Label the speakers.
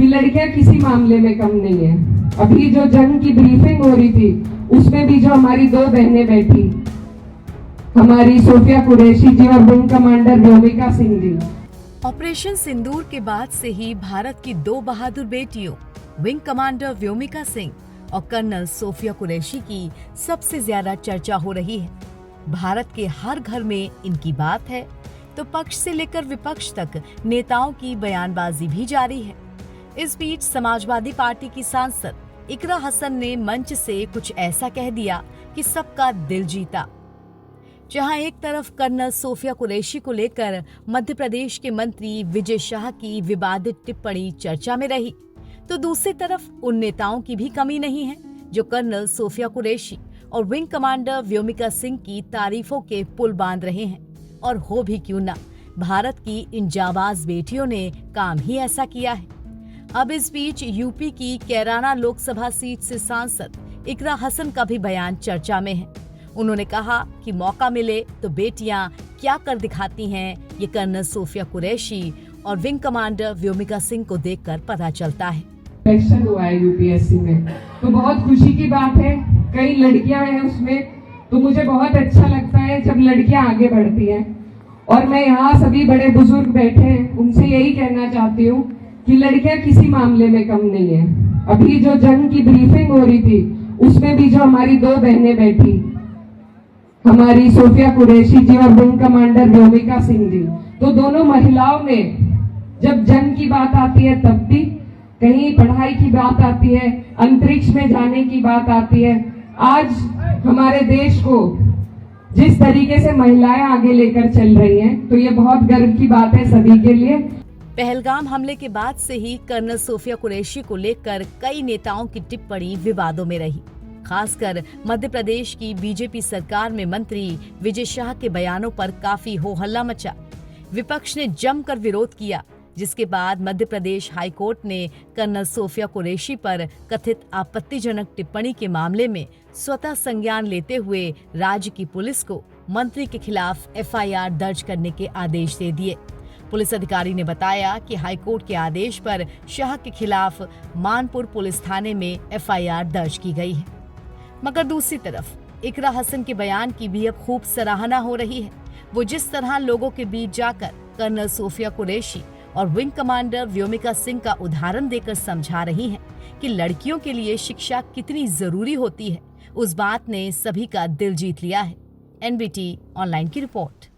Speaker 1: कि लड़कियां किसी मामले में कम नहीं है। अभी जो जंग की ब्रीफिंग हो रही थी उसमें भी जो हमारी दो बहनें बैठी, हमारी सोफिया कुरैशी जी और wing commander Vyomika Singh ji.
Speaker 2: Operation सिंदूर के बाद से ही भारत की दो बहादुर बेटियों विंग कमांडर व्योमिका सिंह और कर्नल सोफिया कुरैशी की सबसे ज्यादा चर्चा हो रही है। भारत के हर घर में इनकी बात है तो पक्ष से लेकर विपक्ष तक नेताओं की बयानबाजी भी जारी है। इस बीच समाजवादी पार्टी की सांसद इकरा हसन ने मंच से कुछ ऐसा कह दिया कि सबका दिल जीता। जहां एक तरफ कर्नल सोफिया कुरैशी को लेकर मध्य प्रदेश के मंत्री विजय शाह की विवादित टिप्पणी चर्चा में रही, तो दूसरी तरफ उन नेताओं की भी कमी नहीं है जो कर्नल सोफिया कुरैशी और विंग कमांडर व्योमिका सिंह की तारीफों के पुल बांध रहे हैं। और हो भी क्यों ना, भारत की इन जाबाज बेटियों ने काम ही ऐसा किया है। अब इस बीच यूपी की कैराना लोकसभा सीट से सांसद इकरा हसन का भी बयान चर्चा में है। उन्होंने कहा कि मौका मिले तो बेटियां क्या कर दिखाती हैं, ये कर्नल सोफिया कुरैशी और विंग कमांडर व्योमिका सिंह को देखकर पता चलता है।
Speaker 1: इलेक्शन हुआ है यूपीएससी में, तो बहुत खुशी की बात है। कई लड़कियां हैं उसमें, तो मुझे बहुत अच्छा लगता है जब लड़कियां आगे बढ़ती हैं। और मैं यहाँ सभी बड़े बुजुर्ग बैठे हैं, उनसे यही कहना चाहती हूँ कि लड़कियां किसी मामले में कम नहीं है। अभी जो जंग की ब्रीफिंग हो रही थी उसमें भी जो हमारी दो बहनें बैठी, हमारी सोफिया कुरैशी जी और विंग कमांडर व्योमिका सिंह जी, तो दोनों महिलाओं में जब जंग की बात आती है तब भी, कहीं पढ़ाई की बात आती है, अंतरिक्ष में जाने की बात आती है, आज हमारे देश को जिस तरीके से महिलाएं आगे लेकर चल रही हैं, तो ये बहुत गर्व की बात है सभी के लिए।
Speaker 2: पहलगाम हमले के बाद से ही कर्नल सोफिया कुरैशी को लेकर कई नेताओं की टिप्पणी विवादों में रही। खासकर मध्य प्रदेश की बीजेपी सरकार में मंत्री विजय शाह के बयानों पर काफी हो हल्ला मचा। विपक्ष ने जमकर विरोध किया, जिसके बाद मध्य प्रदेश हाईकोर्ट ने कर्नल सोफिया कुरैशी पर कथित आपत्तिजनक टिप्पणी के मामले में स्वतः संज्ञान लेते हुए राज्य की पुलिस को मंत्री के खिलाफ एफआईआर दर्ज करने के आदेश दे दिए। पुलिस अधिकारी ने बताया कि हाईकोर्ट के आदेश पर शाह के खिलाफ मानपुर पुलिस थाने में एफआईआर दर्ज की गई है। मगर दूसरी तरफ इकरा हसन के बयान की भी अब खूब सराहना हो रही है। वो जिस तरह लोगों के बीच जाकर कर्नल सोफिया कुरैशी और विंग कमांडर व्योमिका सिंह का उदाहरण देकर समझा रही हैं कि लड़कियों के लिए शिक्षा कितनी जरूरी होती है, उस बात ने सभी का दिल जीत लिया है। एनबीटी ऑनलाइन की रिपोर्ट।